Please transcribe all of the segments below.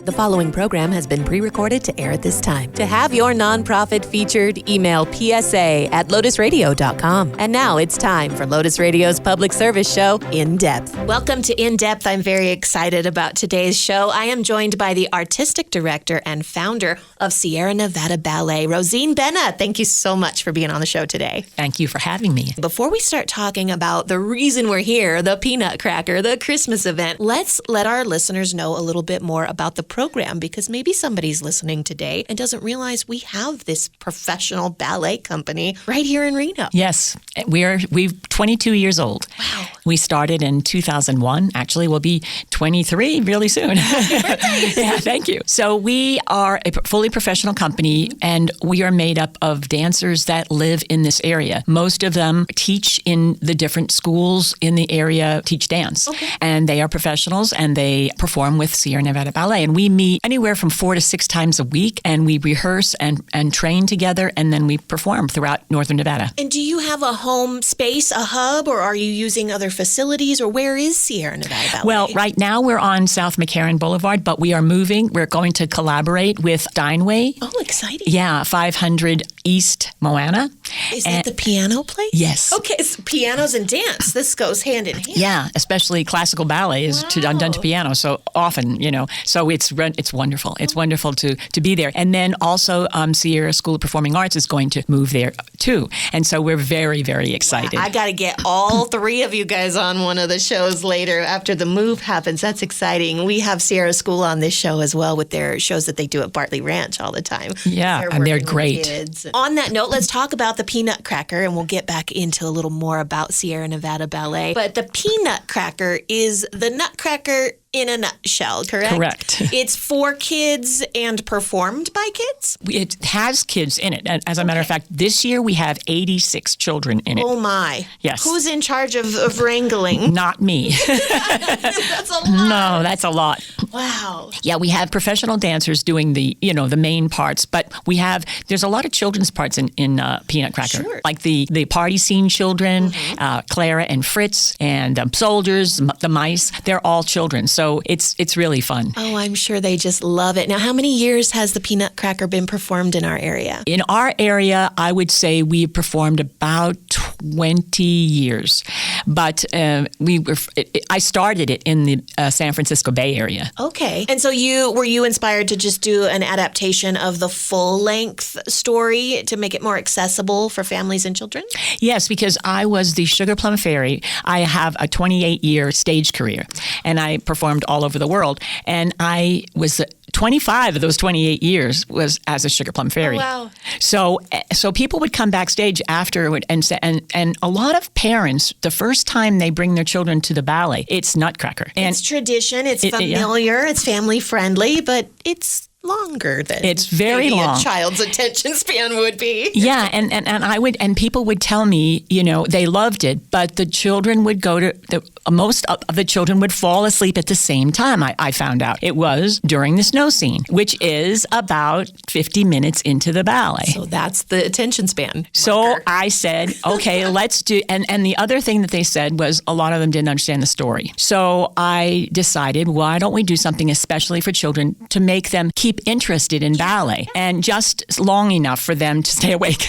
The following program has been pre-recorded to air at this time. To have your nonprofit featured, email psa@lotusradio.com. And now it's time for Lotus Radio's public service show, In Depth. Welcome to In Depth. I'm very excited about today's show. I am joined by the artistic director and founder of Sierra Nevada Ballet, Rosine Bena. Thank you so much for being on the show today. Thank you for having me. Before we start talking about the reason we're here, the Peanutcracker, the Christmas event, let's let our listeners know a little bit more about the program, because maybe somebody's listening today and doesn't realize we have this professional ballet company right here in Reno. Yes, we're 22 years old. Wow. We started in 2001. Actually, we'll be 23 really soon. Yeah, thank you. So we are a fully professional company, and we are made up of dancers that live in this area. Most of them teach in the different schools in the area, teach dance. Okay. And they are professionals, and they perform with Sierra Nevada Ballet. And we meet anywhere from 4 to 6 times a week, and we rehearse and train together, and then we perform throughout Northern Nevada. And do you have a home space, a hub, or are you using other facilities, or where is Sierra Nevada Ballet? Well, right now we're on South McCarran Boulevard, but we are moving. We're going to collaborate with Dineway. Oh, exciting. Yeah, 500 East Moana. Is that the piano place? Yes. Okay, so pianos and dance. This goes hand in hand. Yeah, especially classical ballet is done to piano so often, So it's wonderful. It's wonderful to be there. And then also Sierra School of Performing Arts is going to move there too. And so we're very, very excited. I got to get all three of you guys on one of the shows later after the move happens. That's exciting. We have Sierra School on this show as well with their shows that they do at Bartley Ranch all the time. Yeah, and they're great. On that note, let's talk about the Peanutcracker, and we'll get back into a little more about Sierra Nevada Ballet. But the Peanutcracker is the Nutcracker in a nutshell, correct? Correct. It's for kids and performed by kids? It has kids in it. As a matter of fact, this year we have 86 children in it. Oh, my. Yes. Who's in charge of wrangling? Not me. That's a lot. No, that's a lot. Wow. Yeah, we have professional dancers doing the main parts, but there's a lot of children's parts in Peanutcracker. Sure. Like the party scene children, Clara and Fritz, and soldiers, the mice, they're all children. So it's really fun. Oh, I'm sure they just love it. Now, how many years has the Peanutcracker been performed in our area? In our area, I would say we performed about 20 years. But I started it in the San Francisco Bay Area. Okay. And so were you inspired to just do an adaptation of the full-length story to make it more accessible for families and children? Yes, because I was the Sugar Plum Fairy. I have a 28-year stage career, and I performed all over the world. And I was 25 of those 28 years was as a Sugar Plum Fairy. Oh, wow. So people would come backstage afterward and say, and a lot of parents, the first time they bring their children to the ballet, it's Nutcracker. And it's tradition, it's familiar, it's family friendly, but it's longer than it's very long. A child's attention span would be. Yeah, and people would tell me, they loved it, but the children would most of the children would fall asleep at the same time. I found out it was during the snow scene, which is about 50 minutes into the ballet. So that's the attention span. So I said, okay, let's do, and the other thing that they said was a lot of them didn't understand the story. So I decided, why don't we do something especially for children to make them keep interested in ballet and just long enough for them to stay awake.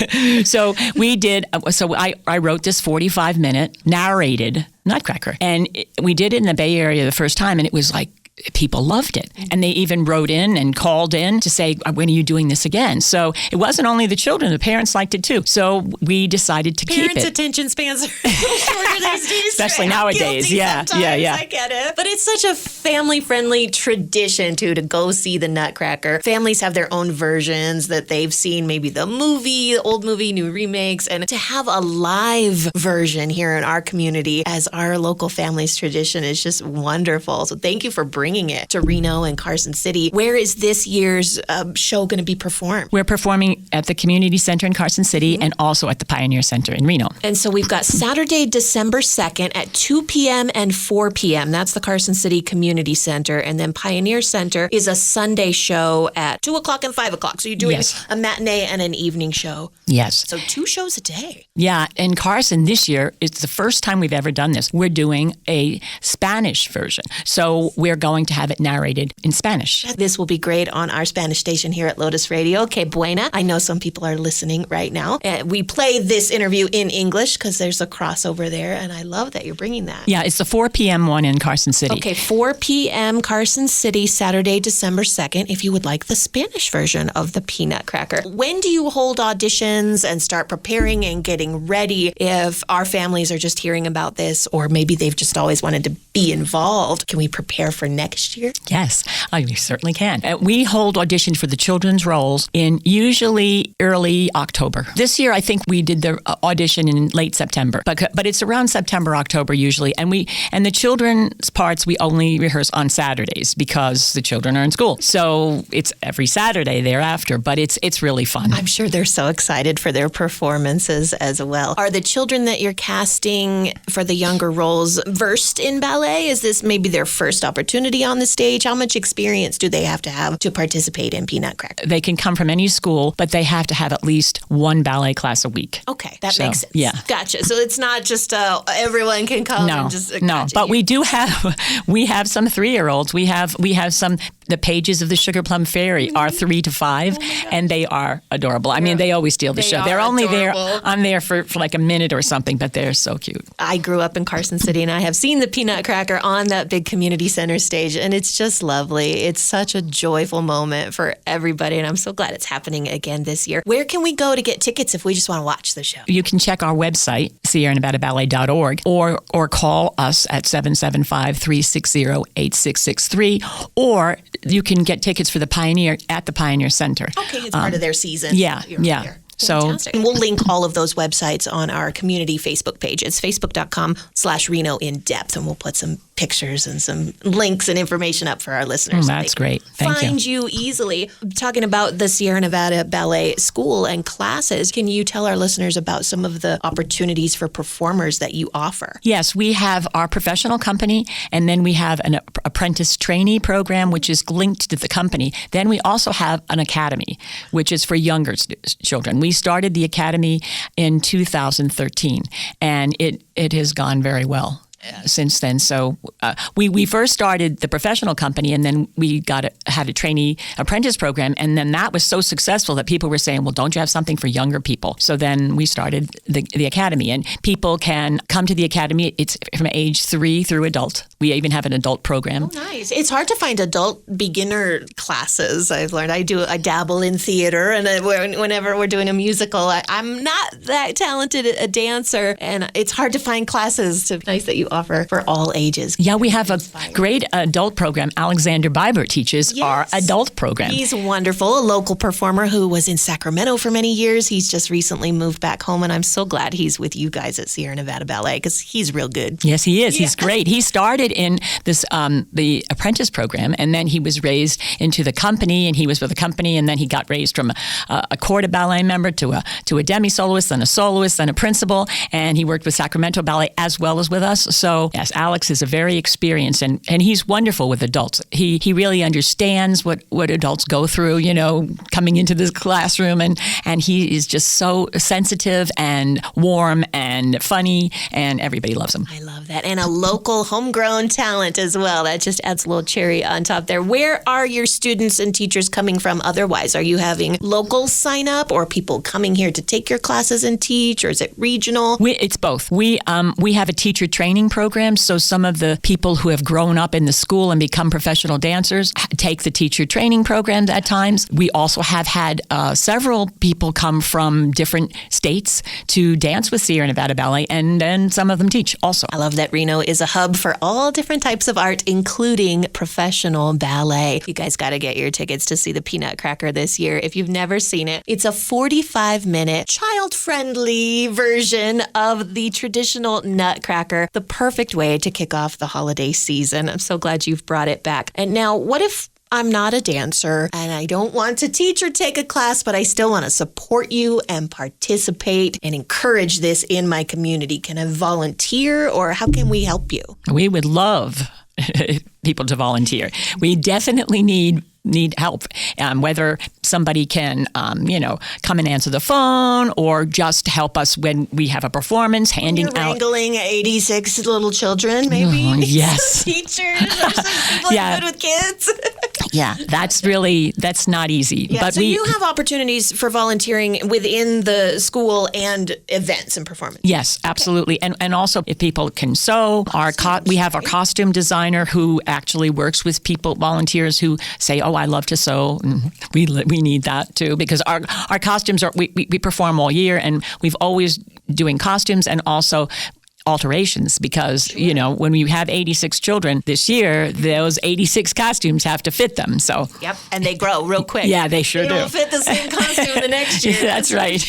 So I wrote this 45-minute narrated Nutcracker, and we did it in the Bay Area the first time, and it was like, people loved it. And they even wrote in and called in to say, when are you doing this again? So it wasn't only the children, the parents liked it too. So we decided to keep it. Parents' attention spans are shorter these days. Especially nowadays. Yeah. I get it. But it's such a family-friendly tradition to go see the Nutcracker. Families have their own versions that they've seen, maybe the movie, the old movie, new remakes, and to have a live version here in our community as our local family's tradition is just wonderful. So thank you for bringing it to Reno and Carson City. Where is this year's show going to be performed? We're performing at the Community Center in Carson City and also at the Pioneer Center in Reno. And so we've got Saturday, December 2nd at 2 p.m. and 4 p.m. That's the Carson City Community Center. And then Pioneer Center is a Sunday show at 2 o'clock and 5 o'clock. So you're doing a matinee and an evening show. Yes. So 2 shows a day. Yeah. In Carson this year, it's the first time we've ever done this. We're doing a Spanish version. So we're going going to have it narrated in Spanish. This will be great on our Spanish station here at Lotus Radio. Que buena. I know some people are listening right now. We play this interview in English because there's a crossover there, and I love that you're bringing that. Yeah, it's the 4 p.m. one in Carson City. Okay, 4 p.m. Carson City, Saturday, December 2nd, if you would like the Spanish version of the Peanutcracker. When do you hold auditions and start preparing and getting ready if our families are just hearing about this, or maybe they've just always wanted to be involved? Can we prepare for next year? Yes, we certainly can. We hold auditions for the children's roles in usually early October. This year, I think we did the audition in late September, but it's around September, October usually. And the children's parts, we only rehearse on Saturdays because the children are in school. So it's every Saturday thereafter, but it's really fun. I'm sure they're so excited for their performances as well. Are the children that you're casting for the younger roles versed in ballet? Is this maybe their first opportunity on the stage? How much experience do they have to participate in Peanutcracker? They can come from any school, but they have to have at least one ballet class a week. Okay, that makes sense. Yeah. Gotcha. So it's not just everyone can come and just... No, but we have some 3-year-olds. We have some... The pages of the Sugar Plum Fairy are 3 to 5, and they are adorable. I mean, they always steal the show. They're only adorable. I'm there for like a minute or something, but they're so cute. I grew up in Carson City, and I have seen the Peanutcracker on that big community center stage, and it's just lovely. It's such a joyful moment for everybody, and I'm so glad it's happening again this year. Where can we go to get tickets if we just want to watch the show? You can check our website, sierranevadaballet.org, or call us at 775-360-8663, or you can get tickets for the Pioneer at the Pioneer Center. Okay, it's part of their season. Yeah. Fantastic. And we'll link all of those websites on our community Facebook page. It's facebook.com/Reno in depth, and we'll put some pictures and some links and information up for our listeners. That's great. Thank you. Find you easily. Talking about the Sierra Nevada Ballet School and classes, can you tell our listeners about some of the opportunities for performers that you offer? Yes, we have our professional company, and then we have an apprentice trainee program, which is linked to the company. Then we also have an academy, which is for younger children. We started the academy in 2013, and it has gone very well since then. So we first started the professional company, and then we had a trainee apprentice program, and then that was so successful that people were saying, well, don't you have something for younger people? So then we started the academy, and people can come to the academy. It's from age 3 through adult. We even have an adult program. Oh, nice. It's hard to find adult beginner classes, I've learned. I dabble in theater, and whenever we're doing a musical, I'm not that talented a dancer, and it's hard to find classes. So nice that you offer for all ages. Yeah, we have a great adult program. Alexander Biber teaches our adult program. He's wonderful, a local performer who was in Sacramento for many years. He's just recently moved back home, and I'm so glad he's with you guys at Sierra Nevada Ballet because he's real good. Yes, he is. Yeah. He's great. He started in this the apprentice program, and then he was raised into the company, and he was with the company, and then he got raised from a corps de ballet member to a demi-soloist, then a soloist, then a principal, and he worked with Sacramento Ballet as well as with us. So yes, Alex is a very experienced, and he's wonderful with adults. He really understands what adults go through, coming into this classroom, and he is just so sensitive and warm and funny, and everybody loves him. I love that. And a local homegrown talent as well. That just adds a little cherry on top there. Where are your students and teachers coming from otherwise? Are you having locals sign up, or people coming here to take your classes and teach, or is it regional? It's both. We have a teacher training program, so some of the people who have grown up in the school and become professional dancers take the teacher training program at times. We also have had several people come from different states to dance with Sierra Nevada Ballet, and then some of them teach also. I love that Reno is a hub for all different types of art, including professional ballet. You guys got to get your tickets to see the Peanutcracker this year. If you've never seen it, it's a 45-minute child-friendly version of the traditional Nutcracker, the perfect way to kick off the holiday season. I'm so glad you've brought it back. And now, what if I'm not a dancer and I don't want to teach or take a class, but I still want to support you and participate and encourage this in my community? Can I volunteer, or how can we help you? We would love people to volunteer. We definitely need need help, whether somebody can, come and answer the phone or just help us when we have a performance, handing You're out. wrangling 86 little children, maybe. Oh, yes. Some teachers or some people who are good with kids. Yeah, that's not easy. Yeah, But so you have opportunities for volunteering within the school and events and performances. Yes, absolutely. And also if people can sew, we have our costume designer who actually works with volunteers who say, oh, I love to sew. And we need that too, because our costumes we perform all year, and we've always doing costumes and also alterations because, when we have 86 children this year, those 86 costumes have to fit them. So Yep, and they grow real quick. Yeah, they sure do. They don't fit the same costume the next year. That's right.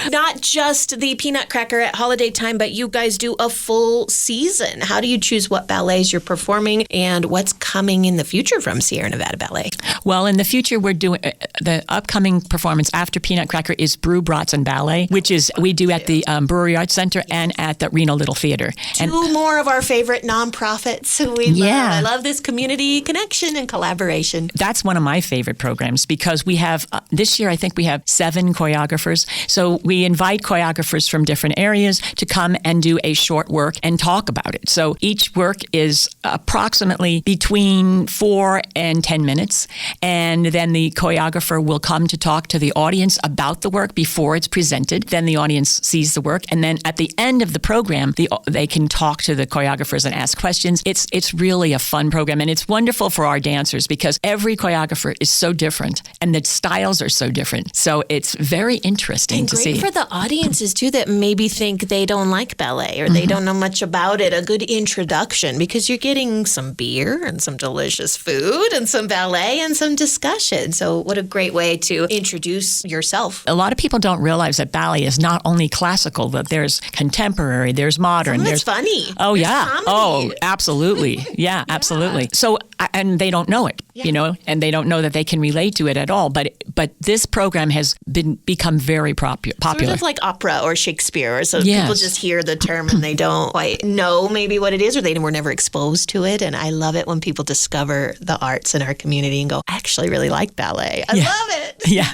Not just the Peanutcracker at holiday time, but you guys do a full season. How do you choose what ballets you're performing and what's coming in the future from Sierra Nevada Ballet? Well, in the future, we're doing the upcoming performance after Peanutcracker is Brew Brats and Ballet, which is we do at the Brewery Arts Center and at the Reno Little Theater. Two more of our favorite nonprofits who we love. I love this community connection and collaboration. That's one of my favorite programs because we have, this year I think we have 7 choreographers. So we invite choreographers from different areas to come and do a short work and talk about it. So each work is approximately between 4 and 10 minutes. And then the choreographer will come to talk to the audience about the work before it's presented. Then the audience sees the work. And then at the end of the program, they can talk to the choreographers and ask questions. It's really a fun program, and it's wonderful for our dancers because every choreographer is so different, and the styles are so different. So it's very interesting to see. And great for the audiences, too, that maybe think they don't like ballet or they don't know much about it. A good introduction because you're getting some beer and some delicious food and some ballet and some discussion. So what a great way to introduce yourself. A lot of people don't realize that ballet is not only classical, but there's contemporary, there's modern. There's funny. Oh, there's yeah. comedy. Oh, absolutely. Yeah, absolutely. So, and they don't know it, and they don't know that they can relate to it at all. But this program has become very popular. Sort of like opera or Shakespeare. Or so Yes. people just hear the term and they don't quite know maybe what it is or they were never exposed to it. And I love it when people discover the arts in our community and go, I actually really like ballet. I love it. Yeah.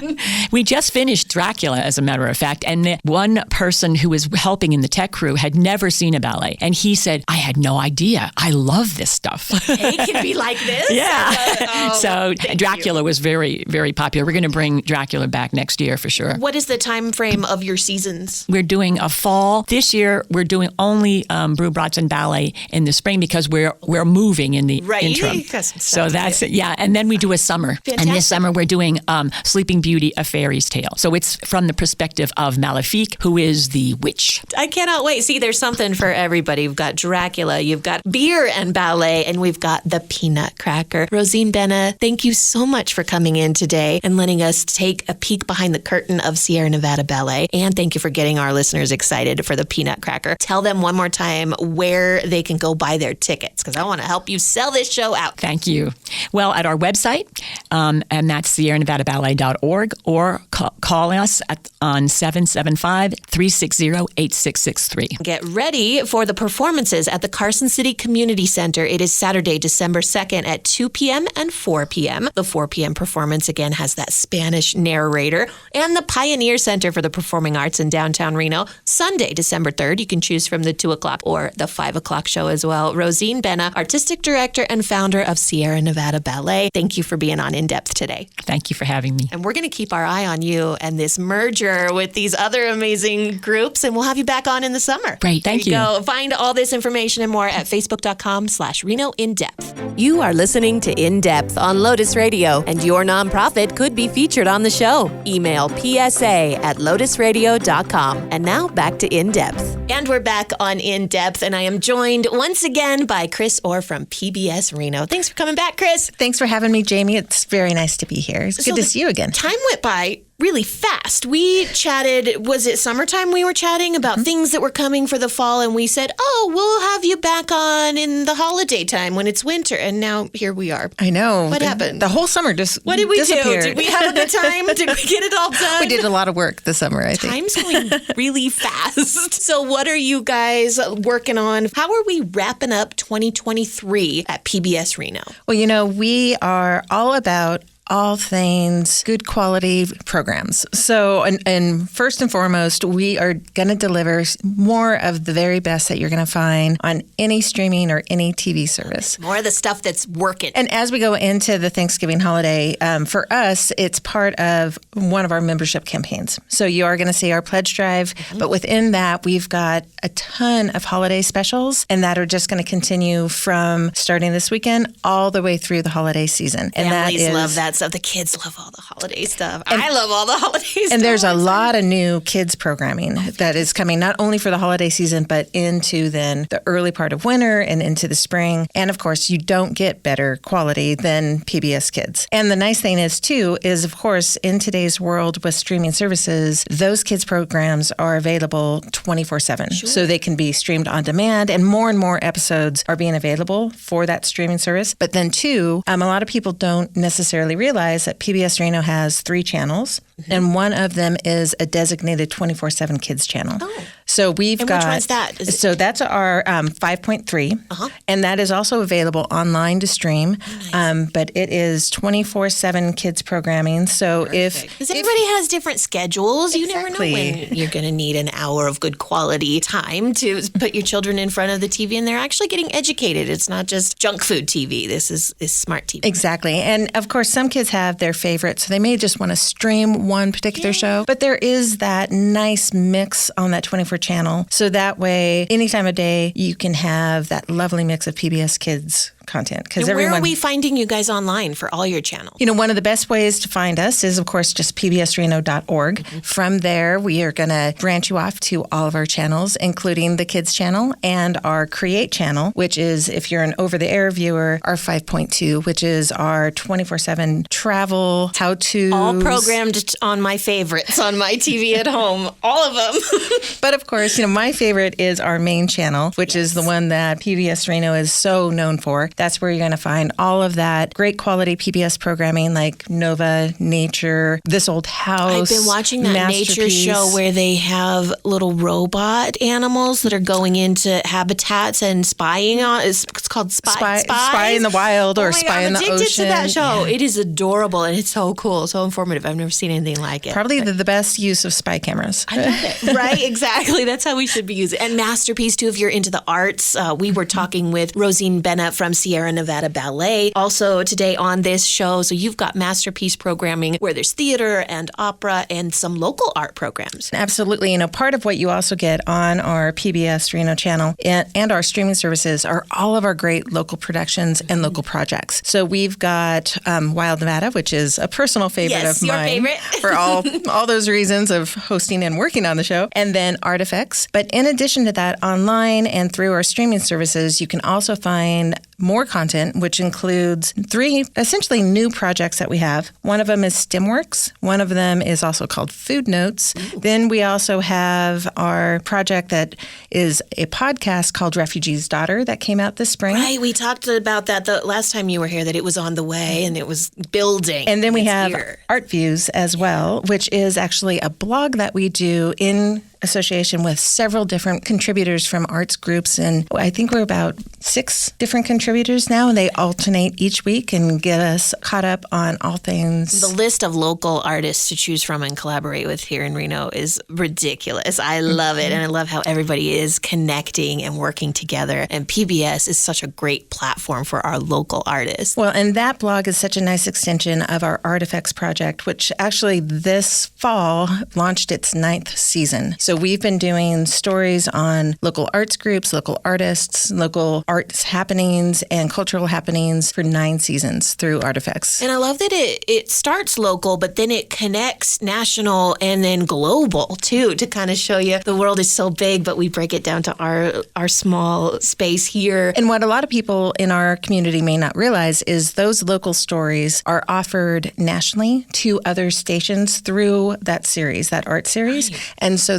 We just finished Dracula, as a matter of fact. And the one person who was helping in the tech crew had never seen a ballet. And he said, I had no idea. I love this stuff. It can be like this. Yeah. So Dracula was very, very popular. We're going to bring Dracula back next year for sure. What is the time frame of your seasons? We're doing a fall. This year, we're doing only Brew Brats and Ballet in the spring because we're moving in the interim. So that's it. Yeah. And then we do a summer. Fantastic. And this summer, we're doing Sleeping Beauty, A Fairy's Tale. So it's from the perspective of Malefique, who is the witch. I cannot wait. See, there's something for everybody. You've got Dracula, you've got beer and ballet, and we've got the Peanutcracker. Rosine Bena, thank you so much for coming in today and letting us take a peek behind the curtain of Sierra Nevada Ballet. And thank you for getting our listeners excited for the Peanutcracker. Tell them one more time where they can go buy their tickets, because I want to help you sell this show out. Thank you. Well, at our website, and that's sierranevadaballet.org, or call us on 775-360-8663. Get ready for the performances at the Carson City Community Center. It is Saturday, December 2nd at 2 p.m. and 4 p.m. The 4 p.m. performance, again, has that Spanish narrator. And the Pioneer Center for the Performing Arts in downtown Reno, Sunday, December 3rd. You can choose from the 2 o'clock or the 5 o'clock show as well. Rosine Bena, Artistic Director and founder of Sierra Nevada Ballet. Thank you for being on In Depth today. Thank you for having me. And we're going to keep our eye on you and this merger with these other amazing groups, and we'll have you back on in the summer. Great, thank you. Go find all this information and more at facebook.com/Reno In Depth. You are listening to In Depth on Lotus Radio, and your nonprofit could be featured on the show. Email psa@lotusradio.com. And now back to In Depth. And we're back on In Depth, and I am joined once again by Chris Orr from PBS Reno. Thanks for coming back, Chris. Thanks for having me, Jamie. It's very nice to be here. It's good to see you again. Time went by really fast. We chatted, was it summertime we were chatting about things that were coming for the fall, and we said, oh, we'll have you back on in the holiday time when it's winter. And now here we are. I know. What happened? The whole summer just What did we disappeared. do? Did we have a good time? Did we get it all done? We did a lot of work this summer, I think. Time's going really fast. So what are you guys working on? How are we wrapping up 2023 at PBS Reno? Well, we are all about all things good quality programs. So, and first and foremost, we are going to deliver more of the very best that you're going to find on any streaming or any TV service. More of the stuff that's working. And as we go into the Thanksgiving holiday, for us, it's part of one of our membership campaigns. So you are going to see our pledge drive, but within that, we've got a ton of holiday specials, and that are just going to continue from starting this weekend all the way through the holiday season. And Families love that stuff. The kids love all the holiday stuff. I love all the holiday stuff. And there's a lot of new kids programming that is coming not only for the holiday season, but into then the early part of winter and into the spring. And of course, you don't get better quality than PBS Kids. And the nice thing is too, is of course, in today's world with streaming services, those kids programs are available 24/7. Sure. So they can be streamed on demand, and more episodes are being available for that streaming service. But then too, a lot of people don't necessarily realize that PBS Reno has 3 channels, and one of them is a designated 24/7 kids channel. Oh. So we've And got. which one's that? Is it- So that's our 5.3, and that is also available online to stream. Nice. But it is 24/7 kids programming. So Because everybody has different schedules. You never know Exactly. when you're going to need an hour of good quality time to put your children in front of the TV, and they're actually getting educated. It's not just junk food TV. This is smart TV. Exactly. And of course, some kids have their favorites. So they may just want to stream one particular show, but there is that nice mix on that 24 channel. So that way, any time of day, you can have that lovely mix of PBS Kids content. Because And where are we finding you guys online for all your channels? one of the best ways to find us is, of course, just pbsreno.org. From there, we are going to branch you off to all of our channels, including the Kids channel and our Create channel, which is, if you're an over-the-air viewer, our 5.2, which is our 24/7 travel, how-tos. All programmed on my favorites on my TV at home. All of them. But of course, my favorite is our main channel, which is the one that PBS Reno is so known for. That's where you're going to find all of that great quality PBS programming like Nova, Nature, This Old House. I've been watching that nature show where they have little robot animals that are going into habitats and spying on. It's called Spy in the Wild or Oh my Spy God, in the I'm addicted Ocean. to that show. Yeah. It is adorable and it's so cool, so informative. I've never seen anything like it. Probably the best use of spy cameras. I love it. Right, exactly. That's how we should be using it. And Masterpiece, too, if you're into the arts. We were talking with Rosine Bena from Sierra Nevada Ballet also today on this show. So you've got Masterpiece programming where there's theater and opera and some local art programs. Absolutely. Part of what you also get on our PBS Reno channel and our streaming services are all of our great local productions and local projects. So we've got Wild Nevada, which is a personal favorite Yes, of your mine favorite. for all those reasons of hosting and working on the show. And then Artifacts. But in addition to that, online and through our streaming services, you can also find more content, which includes 3 essentially new projects that we have. One of them is STEMworks. One of them is also called Food Notes. Ooh. Then we also have our project that is a podcast called Refugee's Daughter that came out this spring. Right, we talked about that the last time you were here, that it was on the way and it was building. And then we have Art Views as well, which is actually a blog that we do in association with several different contributors from arts groups. And I think we're about 6 different contributors now, and they alternate each week and get us caught up on all things. The list of local artists to choose from and collaborate with here in Reno is ridiculous. I love it. And I love how everybody is connecting and working together. And PBS is such a great platform for our local artists. Well, and that blog is such a nice extension of our Artifacts project, which actually this fall launched its 9th season. So So we've been doing stories on local arts groups, local artists, local arts happenings, and cultural happenings for 9 seasons through Artifacts. And I love that it starts local, but then it connects national and then global too, to kind of show you the world is so big, but we break it down to our small space here. And what a lot of people in our community may not realize is those local stories are offered nationally to other stations through that series, that art series. Right. And so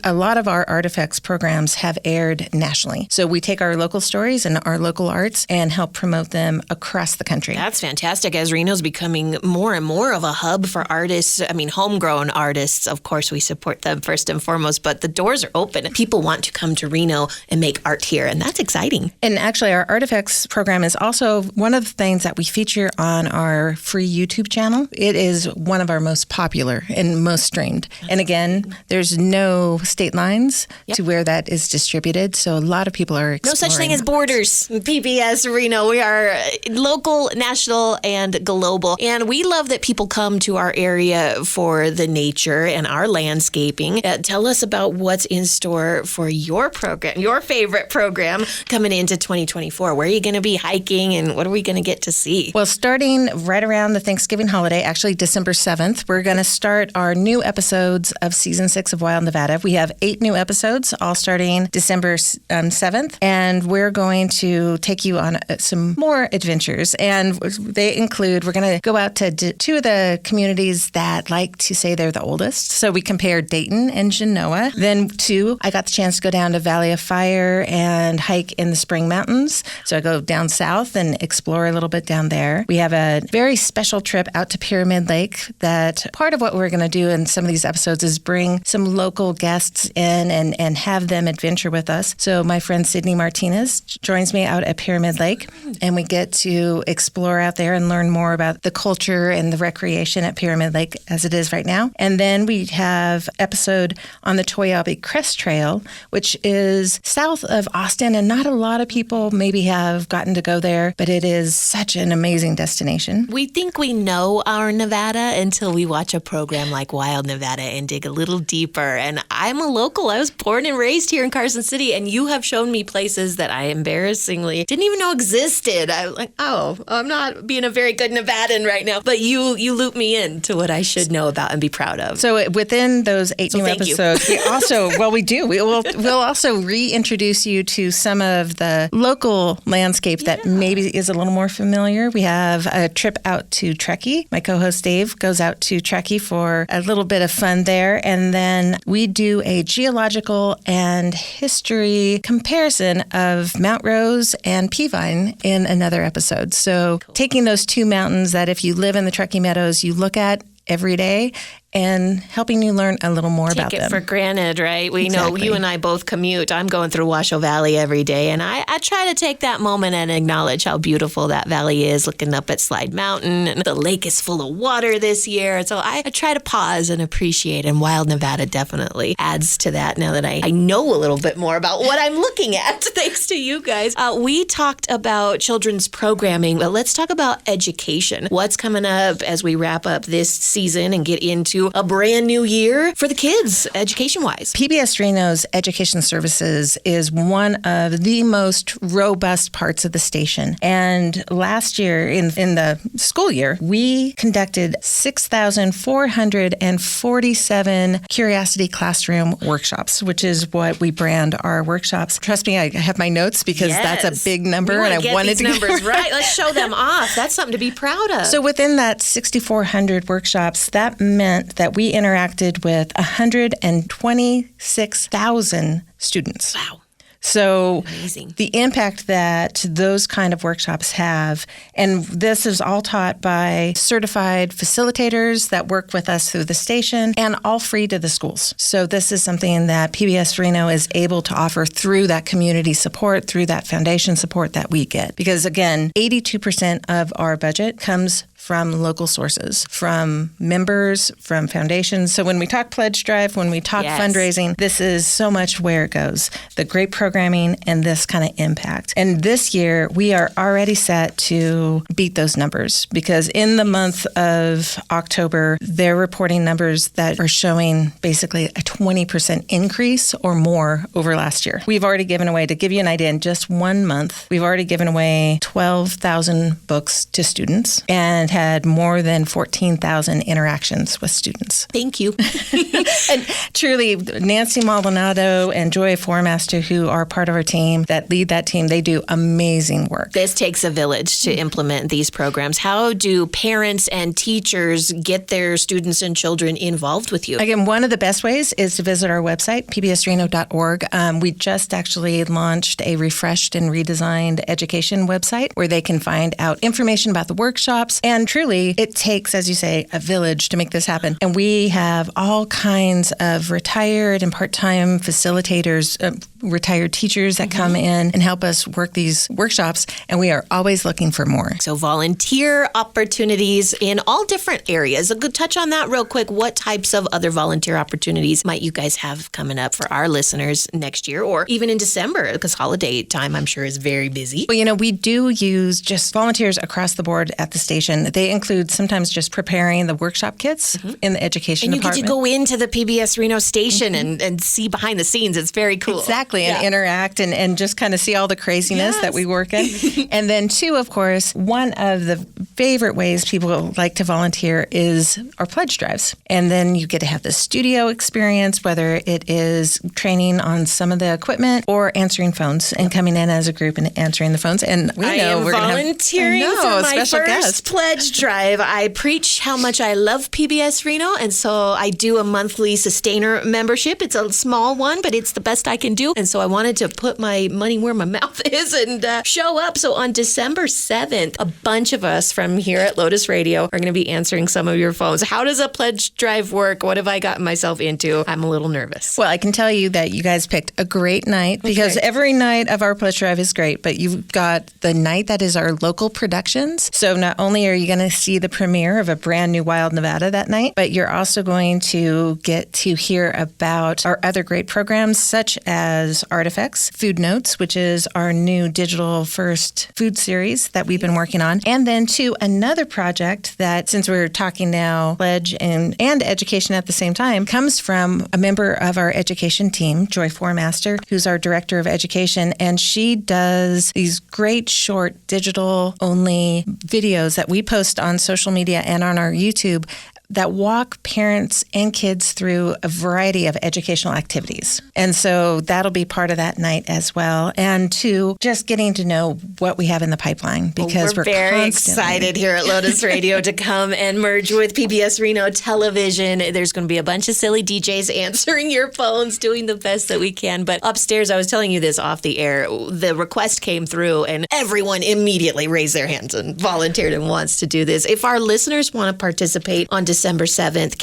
a lot of our Artifacts programs have aired nationally. So we take our local stories and our local arts and help promote them across the country. That's fantastic, as Reno's becoming more and more of a hub for artists. I mean, homegrown artists, of course, we support them first and foremost, but the doors are open. People want to come to Reno and make art here, and that's exciting. And actually, our Artifacts program is also one of the things that we feature on our free YouTube channel. It is one of our most popular and most streamed. And again, there's no state lines to where that is distributed, so a lot of people are exploring. No such thing as borders. PBS Reno, we are local, national, and global. And we love that people come to our area for the nature and our landscaping. Tell us about what's in store for your program, your favorite program coming into 2024. Where are you going to be hiking and what are we going to get to see? Well, starting right around the Thanksgiving holiday, actually December 7th, we're going to start our new episodes of Season 6 of Wild Nevada. We have 8 new episodes, all starting December 7th, and we're going to take you on some more adventures. And they include, we're going to go out to 2 of the communities that like to say they're the oldest. So we compare Dayton and Genoa. Then 2, I got the chance to go down to Valley of Fire and hike in the Spring Mountains. So I go down south and explore a little bit down there. We have a very special trip out to Pyramid Lake that part of what we're going to do in some of these episodes is bring some local guests in and have them adventure with us. So my friend Sydney Martinez joins me out at Pyramid Lake, and we get to explore out there and learn more about the culture and the recreation at Pyramid Lake as it is right now. And then we have episode on the Toyabe Crest Trail, which is south of Austin, and not a lot of people maybe have gotten to go there, but it is such an amazing destination. We think we know our Nevada until we watch a program like Wild Nevada and dig a little deeper. And I'm a local. I was born and raised here in Carson City, and you have shown me places that I embarrassingly didn't even know existed. I was like, I'm not being a very good Nevadan right now, but you loop me into what I should know about and be proud of. So within those 8 new episodes, we also, we'll also reintroduce you to some of the local landscape that maybe is a little more familiar. We have a trip out to Truckee. My co-host Dave goes out to Truckee for a little bit of fun there. And then we do a geological and history comparison of Mount Rose and Peavine in another episode. So taking those 2 mountains that if you live in the Truckee Meadows, you look at every day and helping you learn a little more about them. Take it for granted, right? We know you and I both commute. I'm going through Washoe Valley every day, and I try to take that moment and acknowledge how beautiful that valley is, looking up at Slide Mountain, and the lake is full of water this year. So I try to pause and appreciate, and Wild Nevada definitely adds to that now that I know a little bit more about what I'm looking at, thanks to you guys. We talked about children's programming, but let's talk about education. What's coming up as we wrap up this season and get into a brand new year for the kids, education-wise? PBS Reno's education services is one of the most robust parts of the station. And last year, in the school year, we conducted 6,447 Curiosity Classroom workshops, which is what we brand our workshops. Trust me, I have my notes because that's a big number, and I wanted to get these numbers right. Let's show them off. That's something to be proud of. So within that 6,400 workshops, that meant that we interacted with 126,000 students. Wow. So amazing. The impact that those kind of workshops have, and this is all taught by certified facilitators that work with us through the station and all free to the schools. So this is something that PBS Reno is able to offer through that community support, through that foundation support that we get. Because again, 82% of our budget comes from local sources, from members, from foundations. So when we talk pledge drive, when we talk fundraising, this is so much where it goes. The great programming and this kind of impact. And this year, we are already set to beat those numbers because in the month of October, they're reporting numbers that are showing basically a 20% increase or more over last year. We've already given away, to give you an idea, in just 1 month, we've already given away 12,000 books to students and had more than 14,000 interactions with students. Thank you. And truly, Nancy Maldonado and Joy Formaster, who are part of our team, that lead that team, they do amazing work. This takes a village to implement these programs. How do parents and teachers get their students and children involved with you? Again, one of the best ways is to visit our website, pbsreno.org. We just actually launched a refreshed and redesigned education website where they can find out information about the workshops. And truly, it takes, as you say, a village to make this happen. And we have all kinds of retired and part-time facilitators, retired teachers that come in and help us work these workshops. And we are always looking for more. So volunteer opportunities in all different areas. A good touch on that real quick. What types of other volunteer opportunities might you guys have coming up for our listeners next year or even in December? Because holiday time, I'm sure, is very busy. Well, we do use just volunteers across the board at the station. They include sometimes just preparing the workshop kits in the education department. And you get to go into the PBS Reno station and see behind the scenes. It's very cool. Exactly, and interact and just kind of see all the craziness that we work in. And then two, of course, one of the favorite ways people like to volunteer is our pledge drives. And then you get to have the studio experience, whether it is training on some of the equipment or answering phones and coming in as a group and answering the phones. And we know we're volunteering going to have for my special first guest. pledge drive. I preach how much I love PBS Reno, and so I do a monthly sustainer membership. It's a small one, but it's the best I can do. And so I wanted to put my money where my mouth is and show up. So on December 7th, a bunch of us from here at Lotus Radio are going to be answering some of your phones. How does a pledge drive work? What have I gotten myself into? I'm a little nervous. Well, I can tell you that you guys picked a great night because every night of our pledge drive is great, but you've got the night that is our local productions. So not only are you going to see the premiere of a brand new Wild Nevada that night, but you're also going to get to hear about our other great programs such as Artifacts, Food Notes, which is our new digital first food series that we've been working on. And then to another project that, since we're talking now pledge and education at the same time, comes from a member of our education team, Joy Formaster, who's our director of education. And she does these great short digital only videos that we post on social media and on our YouTube that walk parents and kids through a variety of educational activities. And so that'll be part of that night as well. And two, just getting to know what we have in the pipeline because we're very excited here at Lotus Radio to come and merge with PBS Reno Television. There's going to be a bunch of silly DJs answering your phones, doing the best that we can. But upstairs, I was telling you this off the air, the request came through and everyone immediately raised their hands and volunteered and wants to do this. If our listeners want to participate on December 7th,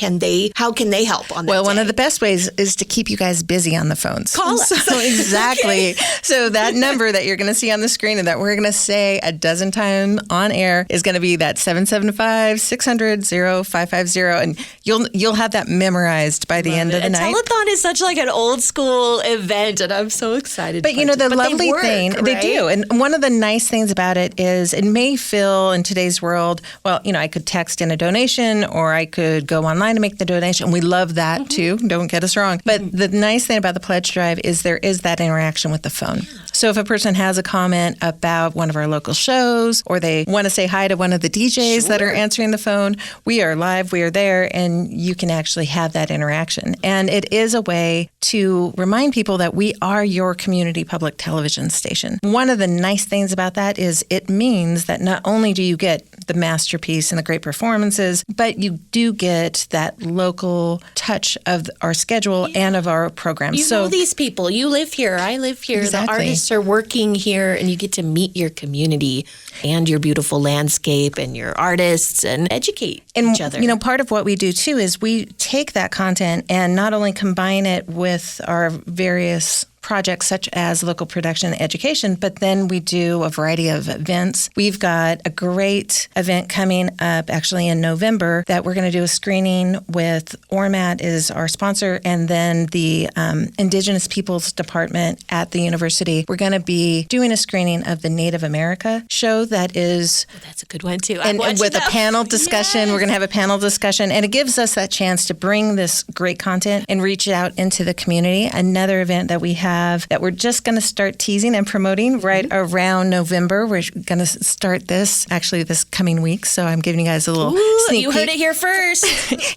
how can they help on that Well, day? one of the best ways is to keep you guys busy on the phones. Call us. So exactly. So that number that you're going to see on the screen and that we're going to say a dozen times on air is going to be that 775-600-0550. And you'll have that memorized by the end of the night. Telethon is such like an old school event, and I'm so excited. But the lovely thing, right? they do. And one of the nice things about it is it may feel in today's world, well, I could text in a donation or I could go online to make the donation. We love that too. Don't get us wrong. But the nice thing about the pledge drive is there is that interaction with the phone. So if a person has a comment about one of our local shows or they want to say hi to one of the DJs that are answering the phone, we are live, we are there, and you can actually have that interaction. And it is a way to remind people that we are your community public television station. One of the nice things about that is it means that not only do you get the masterpiece and the great performances, but you do get that local touch of our schedule and of our programs. You know these people. You live here. I live here. Exactly. The artists are working here, and you get to meet your community and your beautiful landscape and your artists and educate each other. Part of what we do too is we take that content and not only combine it with our various projects such as local production and education, but then we do a variety of events. We've got a great event coming up actually in November that we're going to do a screening with Ormat is our sponsor, and then the Indigenous Peoples Department at the university. We're going to be doing a screening of the Native America show that is... Oh, that's a good one too. And with a panel discussion, Yes. we're going to have a panel discussion, and it gives us that chance to bring this great content and reach out into the community. Another event that we have that we're just going to start teasing and promoting right around November. We're going to start this actually this coming week, so I'm giving you guys a little sneak You peek. heard it here first.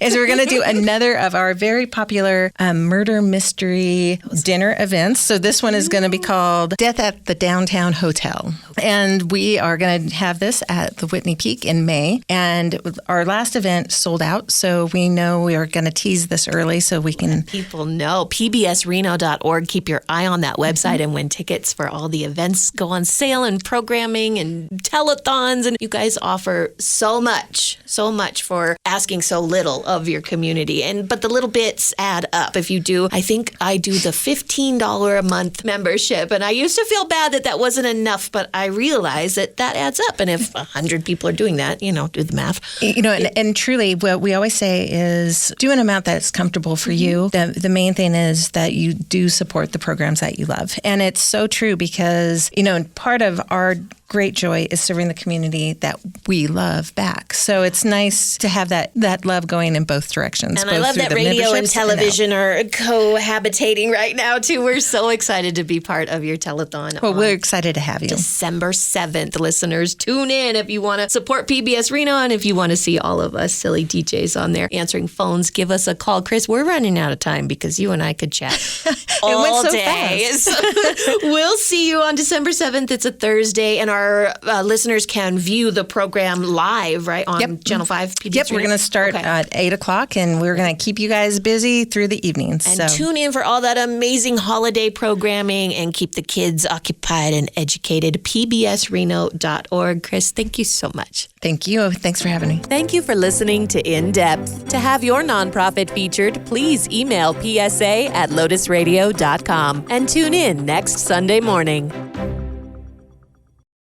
Is we're going to do another of our very popular murder mystery dinner events. So this one is going to be called Death at the Downtown Hotel. And we are going to have this at the Whitney Peak in May. And our last event sold out, so we know we are going to tease this early so we can... People know. PBSReno.org. Keep your eye on that website and when tickets for all the events go on sale and programming and telethons. And you guys offer so much for asking so little of your community. But the little bits add up. If you do, I think I do the $15 a month membership. And I used to feel bad that wasn't enough, but I realized that adds up. And if 100 people are doing that, do the math. And truly, what we always say is do an amount that's comfortable for you. The main thing is that you do support the programs that you love. And it's so true because, part of our great joy is serving the community that we love back. So it's nice to have that love going in both directions. And I love that radio and television are cohabitating right now, too. We're so excited to be part of your telethon. Well, we're excited to have you. December 7th, listeners, tune in if you want to support PBS Reno and if you want to see all of us silly DJs on there answering phones. Give us a call. Chris, we're running out of time because you and I could chat all day. We'll see you on December 7th. It's a Thursday, and our listeners can view the program live, right, on Channel 5 PBS Yep, we're Radio? going to start at 8 o'clock, and we're going to keep you guys busy through the evenings. And tune in for all that amazing holiday programming and keep the kids occupied and educated. PBSReno.org. Chris, thank you so much. Thank you. Thanks for having me. Thank you for listening to In Depth. To have your nonprofit featured, please email PSA@lotusradio.com and tune in next Sunday morning.